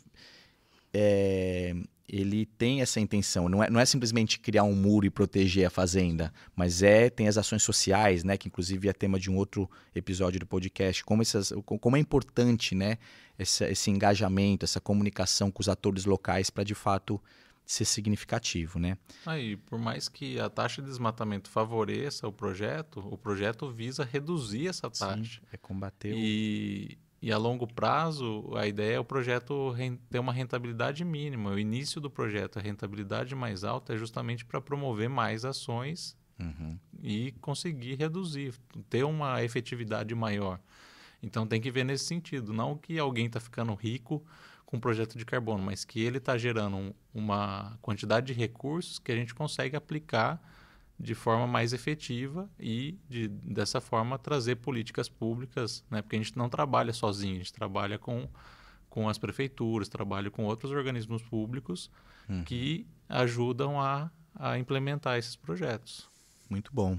ele tem essa intenção, não é simplesmente criar um muro e proteger a fazenda, mas tem as ações sociais, né, que inclusive é tema de um outro episódio do podcast, como é importante, né, esse engajamento, essa comunicação com os atores locais para de fato ser significativo, né? E por mais que a taxa de desmatamento favoreça o projeto visa reduzir essa taxa. Sim, combater E a longo prazo, a ideia é o projeto ter uma rentabilidade mínima. O início do projeto, a rentabilidade mais alta, é justamente para promover mais ações e conseguir reduzir, ter uma efetividade maior. Então, tem que ver nesse sentido. Não que alguém está ficando rico com um projeto de carbono, mas que ele está gerando uma quantidade de recursos que a gente consegue aplicar de forma mais efetiva e, dessa forma, trazer políticas públicas, né? Porque a gente não trabalha sozinho, a gente trabalha com as prefeituras, trabalha com outros organismos públicos que ajudam a implementar esses projetos. Muito bom.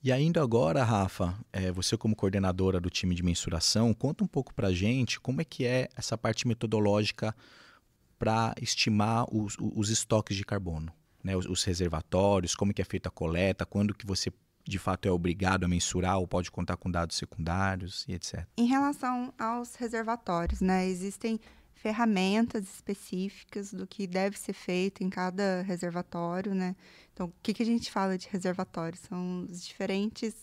E ainda agora, Rafa, você como coordenadora do time de mensuração, conta um pouco para a gente como é que é essa parte metodológica para estimar os estoques de carbono. Né, os reservatórios, como que é feita a coleta, quando que você de fato é obrigado a mensurar ou pode contar com dados secundários e etc. Em relação aos reservatórios, né, existem ferramentas específicas do que deve ser feito em cada reservatório, né? Então, o que a gente fala de reservatório? São os diferentes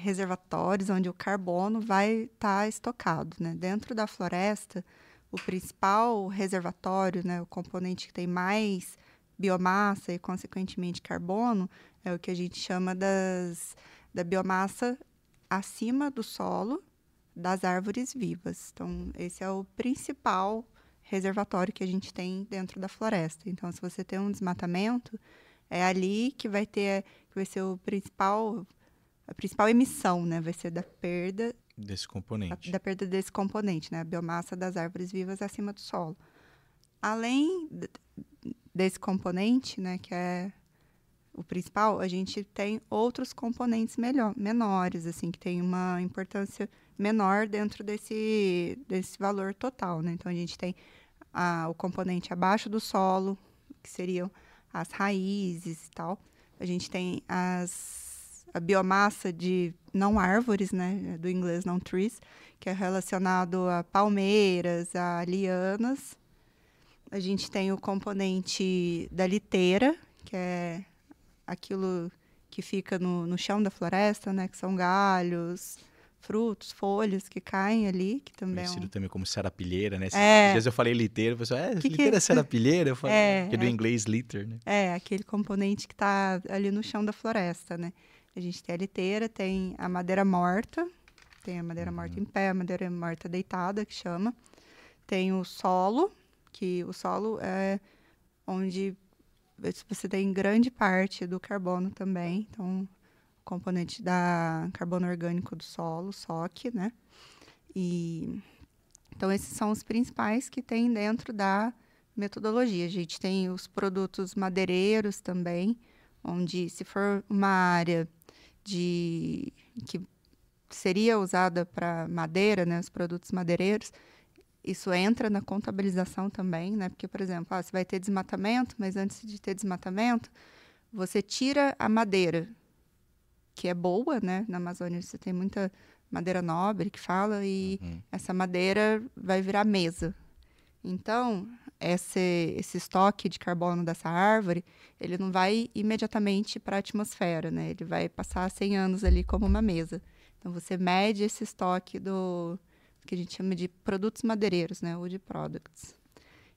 reservatórios onde o carbono vai estar estocado, né? Dentro da floresta, o principal reservatório, né, o componente que tem mais biomassa e, consequentemente, carbono, é o que a gente chama da biomassa acima do solo das árvores vivas. Então, esse é o principal reservatório que a gente tem dentro da floresta. Então, se você tem um desmatamento, é ali que vai ser a principal emissão, né? Vai ser da perda desse componente. Da perda desse componente, né? A biomassa das árvores vivas acima do solo. Além desse componente, né, que é o principal, a gente tem outros componentes menores, assim, que tem uma importância menor dentro desse valor total, né? Então, a gente tem o componente abaixo do solo, que seriam as raízes e tal. A gente tem a biomassa de não árvores, né? Do inglês não trees, que é relacionado a palmeiras, a lianas. A gente tem o componente da liteira, que é aquilo que fica no chão da floresta, né? Que são galhos, frutos, folhas que caem ali, que também conhecido também como sarapilheira, né? Esses É. dias eu falei liteira, o pessoal, liteira é sarapilheira? Eu falei, que é do inglês litter, né? É, aquele componente que está ali no chão da floresta, né? A gente tem a liteira, tem a madeira morta, tem a madeira morta em pé, a madeira morta deitada, que chama. Tem o solo, que o solo é onde você tem grande parte do carbono também. Então, o componente da carbono orgânico do solo, SOC, né? Então, esses são os principais que tem dentro da metodologia. A gente tem os produtos madeireiros também, onde, se for uma área que seria usada para madeira, né, os produtos madeireiros, isso entra na contabilização também, né? Porque, por exemplo, você vai ter desmatamento, mas antes de ter desmatamento, você tira a madeira, que é boa, né? Na Amazônia você tem muita madeira nobre que fala, e essa madeira vai virar mesa. Então, esse estoque de carbono dessa árvore, ele não vai imediatamente para a atmosfera, né? Ele vai passar 100 anos ali como uma mesa. Então, você mede esse estoque do que a gente chama de produtos madeireiros, né? Wood products.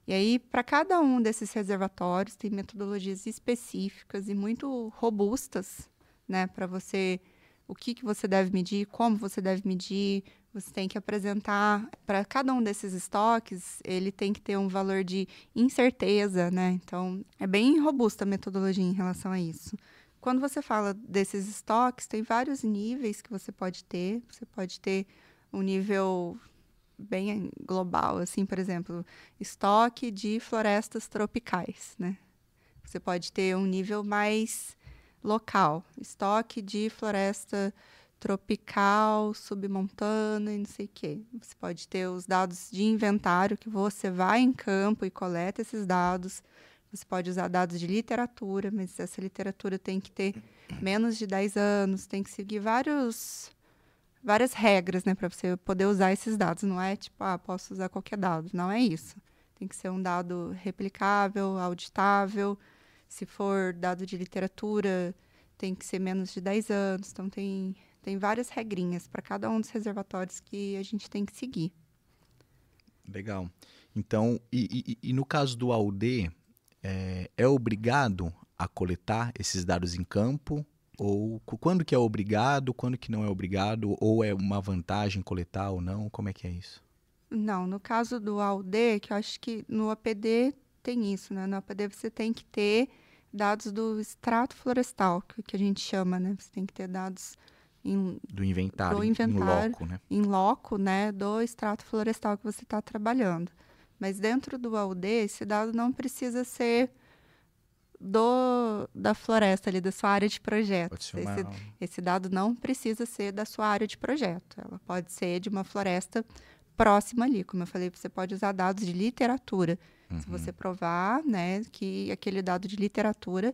E aí, para cada um desses reservatórios, tem metodologias específicas e muito robustas, né? Para você, o que você deve medir, como você deve medir. Você tem que apresentar, para cada um desses estoques, ele tem que ter um valor de incerteza, né? Então, é bem robusta a metodologia em relação a isso. Quando você fala desses estoques, tem vários níveis que você pode ter. Você pode ter um nível bem global, assim, por exemplo, estoque de florestas tropicais, né? Você pode ter um nível mais local, estoque de floresta tropical, submontana e não sei o quê. Você pode ter os dados de inventário, que você vai em campo e coleta esses dados. Você pode usar dados de literatura, mas essa literatura tem que ter menos de 10 anos, tem que seguir várias regras, né, para você poder usar esses dados. Não é tipo, posso usar qualquer dado. Não é isso. Tem que ser um dado replicável, auditável. Se for dado de literatura, tem que ser menos de 10 anos. Então, tem várias regrinhas para cada um dos reservatórios que a gente tem que seguir. Legal. Então, e no caso do AUD, é obrigado a coletar esses dados em campo? Ou quando que é obrigado, quando que não é obrigado? Ou é uma vantagem coletar ou não? Como é que é isso? Não, no caso do AUD, que eu acho que no APD tem isso, né? No APD você tem que ter dados do extrato florestal, que a gente chama, né? Você tem que ter dados do inventário, em loco, né? Em loco, né, do extrato florestal que você está trabalhando. Mas dentro do AUD, esse dado não precisa ser da floresta ali, da sua área de projeto. Pode ser esse dado não precisa ser da sua área de projeto. Ela pode ser de uma floresta próxima ali. Como eu falei, você pode usar dados de literatura. Se você provar, né, que aquele dado de literatura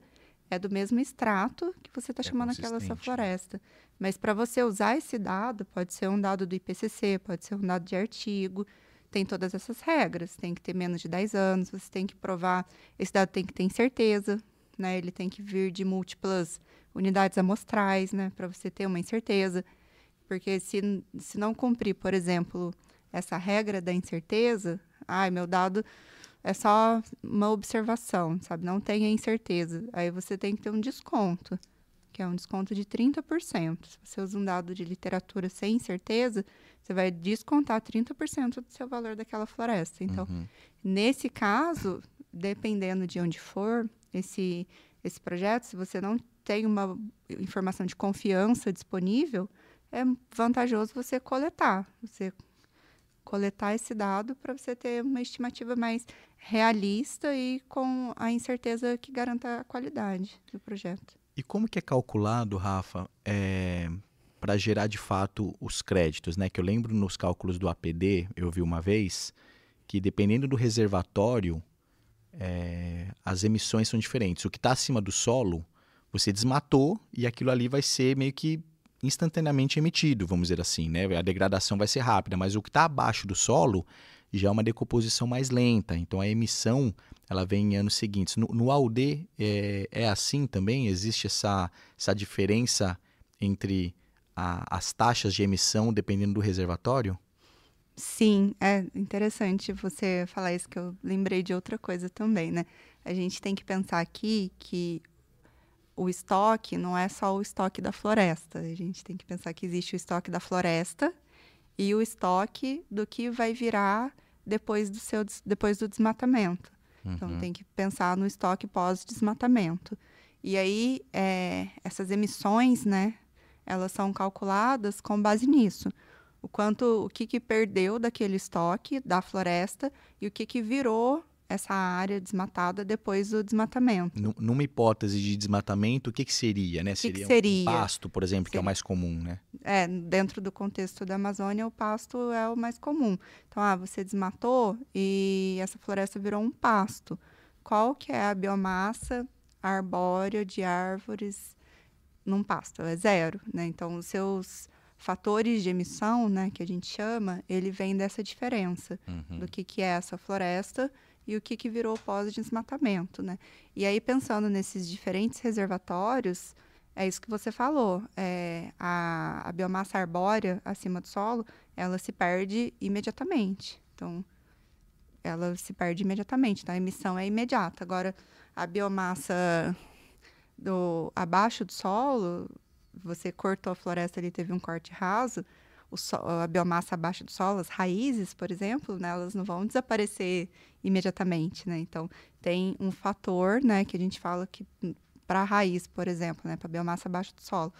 é do mesmo extrato que você está chamando aquela sua floresta. Mas para você usar esse dado, pode ser um dado do IPCC, pode ser um dado de artigo. tem todas essas regras. Tem que ter menos de 10 anos, você tem que provar, esse dado tem que ter incerteza, né? Ele tem que vir de múltiplas unidades amostrais, né? Para você ter uma incerteza. Porque se não cumprir, por exemplo, essa regra da incerteza, meu dado é só uma observação, sabe? Não tem a incerteza. Aí você tem que ter um desconto, que é um desconto de 30%. Se você usa um dado de literatura sem incerteza, você vai descontar 30% do seu valor daquela floresta. Então, nesse caso, dependendo de onde for esse projeto, se você não tem uma informação de confiança disponível, é vantajoso você coletar esse dado para você ter uma estimativa mais realista e com a incerteza que garanta a qualidade do projeto. E como que é calculado, Rafa, para gerar de fato os créditos, né? Que eu lembro nos cálculos do APD, eu vi uma vez, que dependendo do reservatório, as emissões são diferentes. O que está acima do solo, você desmatou e aquilo ali vai ser meio que instantaneamente emitido, vamos dizer assim, né? A degradação vai ser rápida, mas o que está abaixo do solo já é uma decomposição mais lenta. Então a emissão ela vem em anos seguintes. No AUD é assim também? Existe essa diferença entre as taxas de emissão dependendo do reservatório? Sim, é interessante você falar isso, que eu lembrei de outra coisa também, né? A gente tem que pensar aqui que o estoque não é só o estoque da floresta. A gente tem que pensar que existe o estoque da floresta e o estoque do que vai virar depois do desmatamento. Então, tem que pensar no estoque pós-desmatamento. E aí, essas emissões, né, elas são calculadas com base nisso. O que perdeu daquele estoque da floresta e o que virou essa área desmatada depois do desmatamento. Numa hipótese de desmatamento, o que seria, né? Seria um pasto, por exemplo, que é o mais comum, né? Dentro do contexto da Amazônia, o pasto é o mais comum. Então, você desmatou e essa floresta virou um pasto. Qual que é a biomassa arbórea de árvores num pasto? É zero, né? Então, os seus fatores de emissão, né, que a gente chama, ele vem dessa diferença do que é essa floresta e o que virou pós-desmatamento, né? E aí, pensando nesses diferentes reservatórios, é isso que você falou. A biomassa arbórea acima do solo, ela se perde imediatamente. Então, ela se perde imediatamente. Então, a emissão é imediata. Agora, a biomassa abaixo do solo, você cortou a floresta ali, teve um corte raso, a biomassa abaixo do solo, as raízes, por exemplo, né, elas não vão desaparecer imediatamente, né? Então, tem um fator, né, que a gente fala que para a raiz, por exemplo, né, para a biomassa abaixo do solo,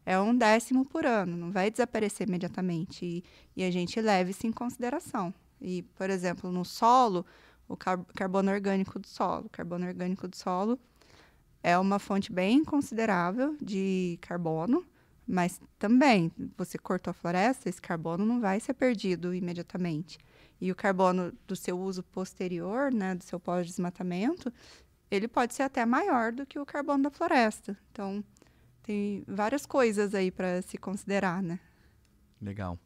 é 1/10 por ano, não vai desaparecer imediatamente. E a gente leva isso em consideração. E, por exemplo, no solo, o carbono orgânico do solo. O carbono orgânico do solo é uma fonte bem considerável de carbono, mas também, você cortou a floresta, esse carbono não vai ser perdido imediatamente. E o carbono do seu uso posterior, né, do seu pós-desmatamento, ele pode ser até maior do que o carbono da floresta. Então, tem várias coisas aí para se considerar, né? Legal.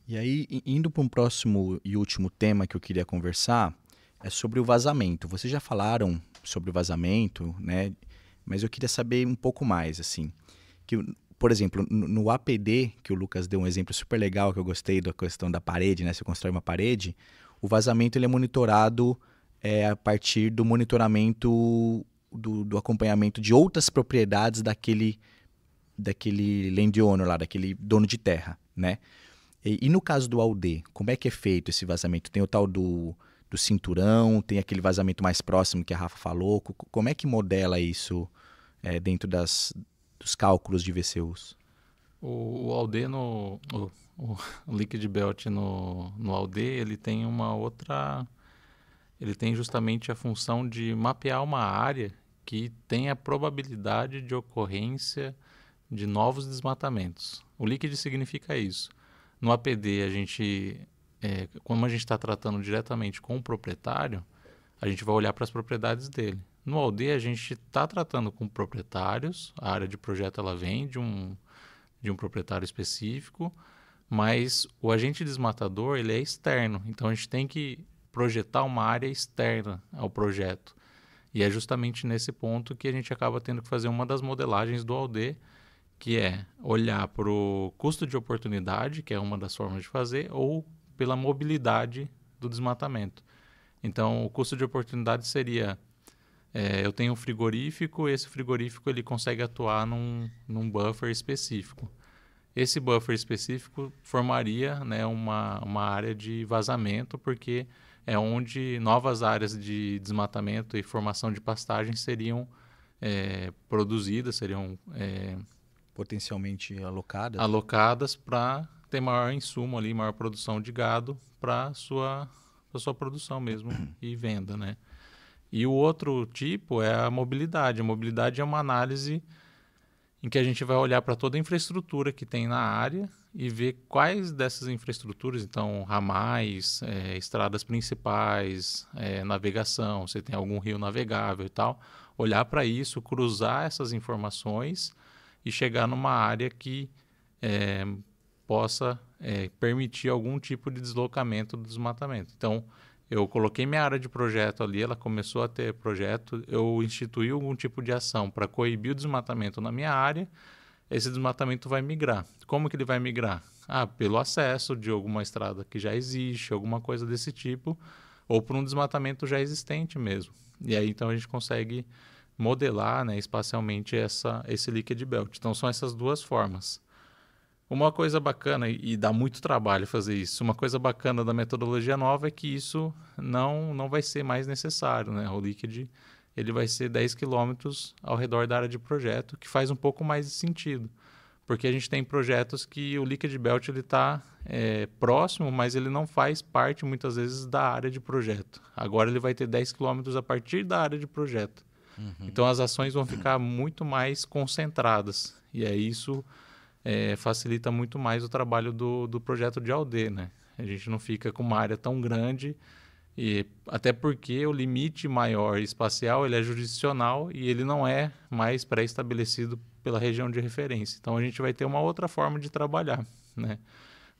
E aí, indo para um próximo e último tema que eu queria conversar, é sobre o vazamento. Vocês já falaram sobre o vazamento, né? Mas eu queria saber um pouco mais, assim. Que, por exemplo, no APD, que o Lucas deu um exemplo super legal, que eu gostei da questão da parede, né? Você constrói uma parede, o vazamento ele é monitorado a partir do monitoramento do acompanhamento de outras propriedades daquele landowner lá, daquele dono de terra, né? E no caso do AUD, como é que é feito esse vazamento? Tem o tal do cinturão, tem aquele vazamento mais próximo que a Rafa falou. Como é que modela isso dentro dos cálculos de VCUs? O AUD, o Liquid Belt no AUD, ele tem uma outra... Ele tem justamente a função de mapear uma área que tem a probabilidade de ocorrência de novos desmatamentos. O líquido significa isso. No APD, como a gente está tratando diretamente com o proprietário, a gente vai olhar para as propriedades dele. No AUD, a gente está tratando com proprietários, a área de projeto ela vem de um proprietário específico, mas o agente desmatador ele é externo, então a gente tem que projetar uma área externa ao projeto. E é justamente nesse ponto que a gente acaba tendo que fazer uma das modelagens do ALD, que é olhar para o custo de oportunidade, que é uma das formas de fazer, ou pela mobilidade do desmatamento. Então, o custo de oportunidade seria, eu tenho um frigorífico, esse frigorífico ele consegue atuar num buffer específico. Esse buffer específico formaria, né, uma área de vazamento, porque é onde novas áreas de desmatamento e formação de pastagem seriam produzidas, seriam Potencialmente alocadas. alocadas para ter maior insumo ali, maior produção de gado para sua produção mesmo e venda, né? E o outro tipo é a mobilidade. A mobilidade é uma análise em que a gente vai olhar para toda a infraestrutura que tem na área e ver quais dessas infraestruturas, então ramais, estradas principais, navegação, se tem algum rio navegável e tal, olhar para isso, cruzar essas informações e chegar numa área que possa permitir algum tipo de deslocamento do desmatamento. Então, eu coloquei minha área de projeto ali, ela começou a ter projeto, eu instituí algum tipo de ação para coibir o desmatamento na minha área, esse desmatamento vai migrar. Como que ele vai migrar? Pelo acesso de alguma estrada que já existe, alguma coisa desse tipo, ou por um desmatamento já existente mesmo. E aí, então, a gente consegue modelar, né, espacialmente esse leakage belt. Então, são essas duas formas. Uma coisa bacana, e dá muito trabalho fazer isso, uma coisa bacana da metodologia nova é que isso não vai ser mais necessário, né? O leakage ele vai ser 10 quilômetros ao redor da área de projeto, que faz um pouco mais de sentido. Porque a gente tem projetos que o leakage belt está próximo, mas ele não faz parte, muitas vezes, da área de projeto. Agora ele vai ter 10 quilômetros a partir da área de projeto. Uhum. Então as ações vão ficar muito mais concentradas. E aí isso facilita muito mais o trabalho do projeto de ALD, né? A gente não fica com uma área tão grande, e até porque o limite maior espacial ele é jurisdicional e ele não é mais pré-estabelecido pela região de referência. Então a gente vai ter uma outra forma de trabalhar, né?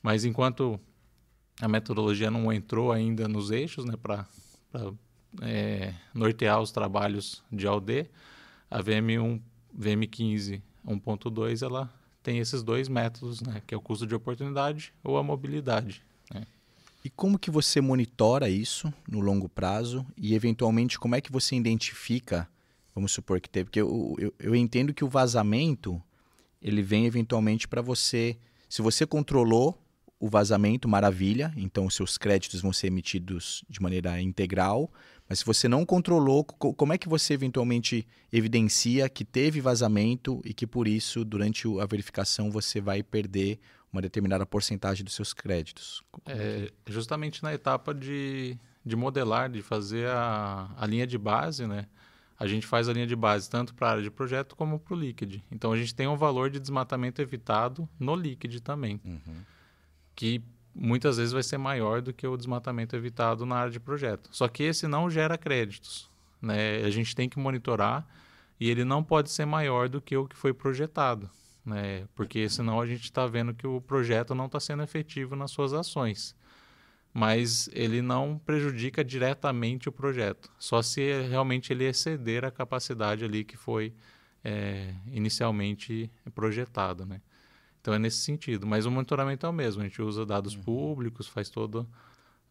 Mas enquanto a metodologia não entrou ainda nos eixos, né, para nortear os trabalhos de ALD, a VM15 1.2 ela tem esses dois métodos, né, que é o custo de oportunidade ou a mobilidade, né? E como que você monitora isso no longo prazo e, eventualmente, como é que você identifica, vamos supor que teve, porque eu entendo que o vazamento, ele vem eventualmente para você, se você controlou o vazamento, maravilha, então os seus créditos vão ser emitidos de maneira integral, mas se você não controlou, como é que você eventualmente evidencia que teve vazamento e que por isso, durante a verificação, você vai perder uma determinada porcentagem dos seus créditos? Justamente na etapa de modelar, de fazer a linha de base, né? A gente faz a linha de base tanto para a área de projeto como para o líquido. Então, a gente tem um valor de desmatamento evitado no líquido também, que muitas vezes vai ser maior do que o desmatamento evitado na área de projeto. Só que esse não gera créditos, né? A gente tem que monitorar e ele não pode ser maior do que o que foi projetado, né? Porque senão a gente está vendo que o projeto não está sendo efetivo nas suas ações. Mas ele não prejudica diretamente o projeto, só se realmente ele exceder a capacidade ali que foi inicialmente projetado, né? Então é nesse sentido, mas o monitoramento é o mesmo, a gente usa dados públicos, faz toda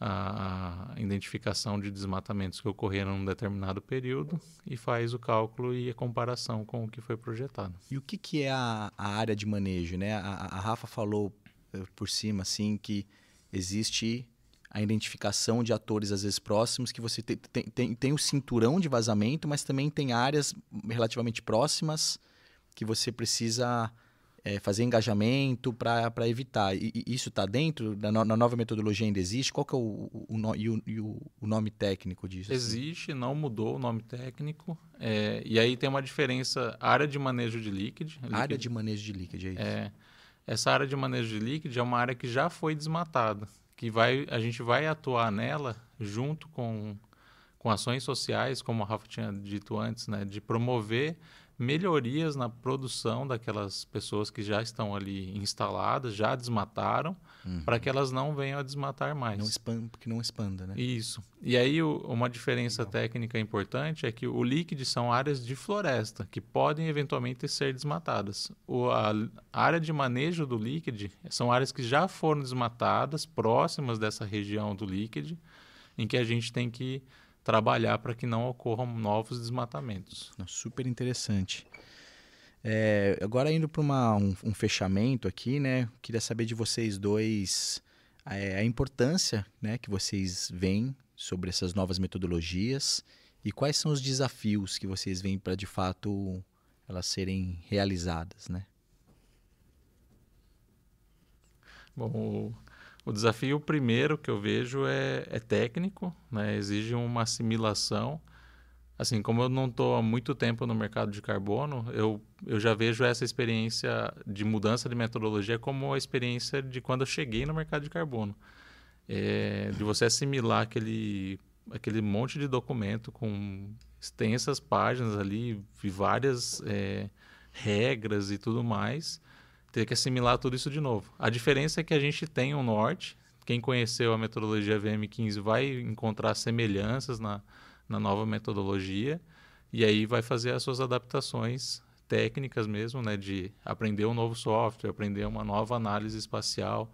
a identificação de desmatamentos que ocorreram num determinado período e faz o cálculo e a comparação com o que foi projetado. E o que é a área de manejo, né? A Rafa falou por cima assim, que existe a identificação de atores às vezes próximos, que você tem o cinturão de vazamento, mas também tem áreas relativamente próximas que você precisa fazer engajamento para evitar. E isso está dentro na nova metodologia, ainda existe? Qual que é o nome técnico disso? Existe, não mudou o nome técnico. E aí tem uma diferença, área de manejo de líquido. Área de manejo de líquido, é isso? Essa área de manejo de líquido é uma área que já foi desmatada, que a gente vai atuar nela junto com ações sociais, como a Rafa tinha dito antes, né, de promover melhorias na produção daquelas pessoas que já estão ali instaladas, já desmataram, para que elas não venham a desmatar mais. Que não expanda, né? Isso. E aí uma diferença técnica importante é que o líquido são áreas de floresta que podem eventualmente ser desmatadas. A área de manejo do líquido são áreas que já foram desmatadas, próximas dessa região do líquido, em que a gente tem que trabalhar para que não ocorram novos desmatamentos. Super interessante. Agora indo para um fechamento aqui, né? Queria saber de vocês dois a importância, né, que vocês veem sobre essas novas metodologias e quais são os desafios que vocês veem para de fato elas serem realizadas, né? Bom, o desafio primeiro que eu vejo é técnico, né? Exige uma assimilação. Assim, como eu não estou há muito tempo no mercado de carbono, eu já vejo essa experiência de mudança de metodologia como a experiência de quando eu cheguei no mercado de carbono. De você assimilar aquele monte de documento com extensas páginas ali, e várias regras e tudo mais, ter que assimilar tudo isso de novo. A diferença é que a gente tem um norte. Quem conheceu a metodologia VM15 vai encontrar semelhanças na nova metodologia, e aí vai fazer as suas adaptações técnicas mesmo, né, de aprender um novo software, aprender uma nova análise espacial,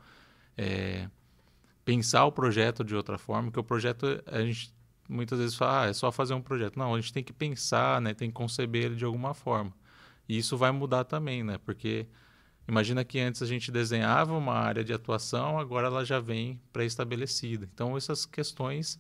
pensar o projeto de outra forma, que o projeto, a gente muitas vezes fala, é só fazer um projeto. Não, a gente tem que pensar, né, tem que conceber ele de alguma forma. E isso vai mudar também, né, porque imagina que antes a gente desenhava uma área de atuação, agora ela já vem pré-estabelecida. Então, essas questões,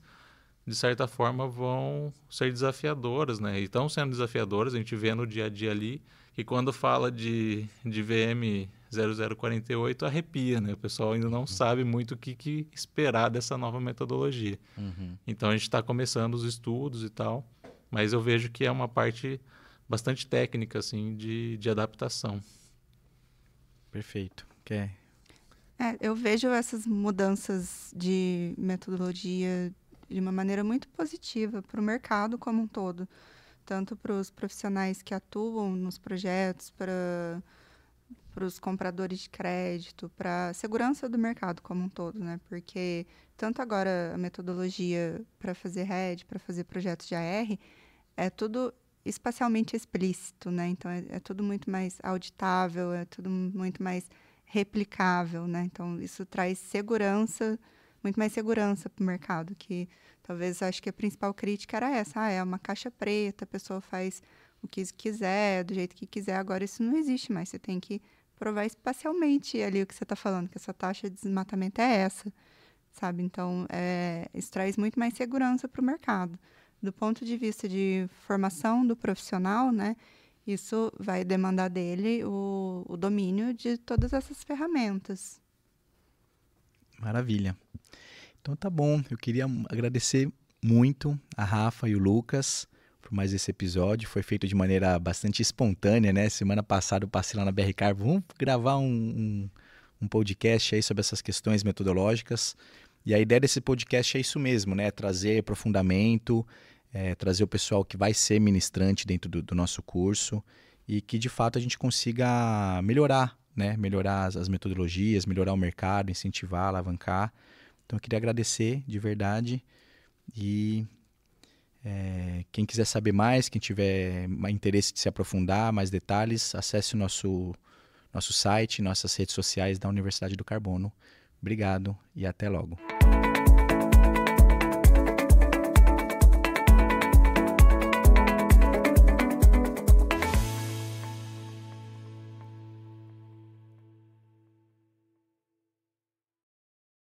de certa forma, vão ser desafiadoras, né? E estão sendo desafiadoras, a gente vê no dia a dia ali, que quando fala de VM 0048, arrepia, né? O pessoal ainda não sabe muito o que esperar dessa nova metodologia. Então, a gente está começando os estudos e tal, mas eu vejo que é uma parte bastante técnica, assim, de adaptação. Perfeito. Eu vejo essas mudanças de metodologia de uma maneira muito positiva para o mercado como um todo, tanto para os profissionais que atuam nos projetos, para os compradores de crédito, para a segurança do mercado como um todo, né? Porque tanto agora a metodologia para fazer RED, para fazer projetos de AR, é tudo espacialmente explícito, né? Então é tudo muito mais auditável, é tudo muito mais replicável, né? Então isso traz segurança, muito mais segurança para o mercado, que talvez acho que a principal crítica era essa, é uma caixa preta, a pessoa faz o que quiser, do jeito que quiser, agora isso não existe mais, você tem que provar espacialmente ali o que você está falando, que essa taxa de desmatamento é essa, sabe? Então, isso traz muito mais segurança para o mercado. Do ponto de vista de formação do profissional, né, isso vai demandar dele o domínio de todas essas ferramentas. Maravilha. Então tá bom, eu queria agradecer muito a Rafa e o Lucas por mais esse episódio. Foi feito de maneira bastante espontânea, né? Semana passada eu passei lá na BR Carbon, vamos gravar um podcast aí sobre essas questões metodológicas. E a ideia desse podcast é isso mesmo, né? Trazer aprofundamento, trazer o pessoal que vai ser ministrante dentro do nosso curso e que de fato a gente consiga melhorar, né? Melhorar as metodologias, melhorar o mercado, incentivar, alavancar. Então eu queria agradecer de verdade e quem quiser saber mais, quem tiver interesse de se aprofundar, mais detalhes, acesse o nosso site, nossas redes sociais da Universidade do Carbono. Obrigado e até logo.